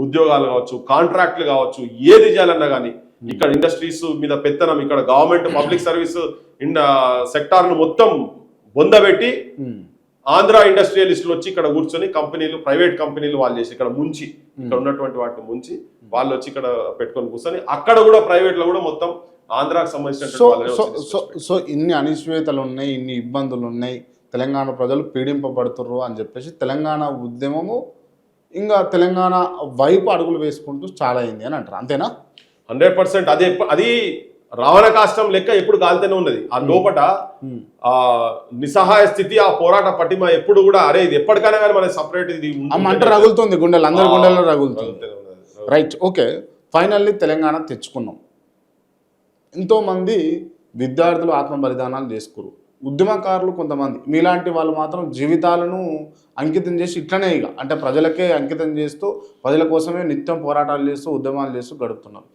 ఉద్యోగాలు కావచ్చు, కాంట్రాక్ట్లు కావచ్చు, ఏది చేయాలన్నా కానీ ఇక్కడ ఇండస్ట్రీస్ మీద పెత్తనం, ఇక్కడ గవర్నమెంట్ పబ్లిక్ సర్వీస్ సెక్టార్ను మొత్తం బొందబెట్టి ఆంధ్ర ఇండస్ట్రియలిస్టులు వచ్చి ఇక్కడ కూర్చొని కంపెనీలు, ప్రైవేట్ కంపెనీలు వాళ్ళు చేసి ఇక్కడ ముంచి, ఇక్కడ ఉన్నటువంటి వాటిని ముంచి వాళ్ళు వచ్చి ఇక్కడ పెట్టుకొని కూర్చొని అక్కడ కూడా ప్రైవేట్ లో కూడా మొత్తం ఆంధ్రాకు సంబంధించిన సో ఇన్ని అనిశ్చితలు ఉన్నాయి, ఇన్ని ఇబ్బందులు ఉన్నాయి, తెలంగాణ ప్రజలు పీడింపబడుతుర్రు అని చెప్పేసి తెలంగాణ ఉద్యమము ఇంకా తెలంగాణ వైపు అడుగులు వేసుకుంటూ చాలా అయింది అని అంటారు, అంతేనా? 100%. అది రావణ కాష్టం లెక్క ఎప్పుడు కాలితేనే ఉన్నది. ఆ లోపట ఆ నిస్సహాయ స్థితి, ఆ పోరాట పటిమ ఎప్పుడు కూడా అరే ఇది ఎప్పటికైనా కానీ మన సపరేట్ ఇది మంట రగులుతుంది, గుండెలు అందరి గుండెల్లో రగులుతుంది. Right, okay. ఫైనల్లీ తెలంగాణ తెచ్చుకున్నాం. ఎంతోమంది విద్యార్థులు ఆత్మ బలిదానాలు చేసుకురు, ఉద్యమకారులు కొంతమంది, మీలాంటి వాళ్ళు మాత్రం జీవితాలను అంకితం చేసి ఇట్లనే ఇక అంటే ప్రజలకే అంకితం చేస్తూ ప్రజల కోసమే నిత్యం పోరాటాలు చేస్తూ ఉద్యమాలు చేస్తూ గడుపుతున్నారు.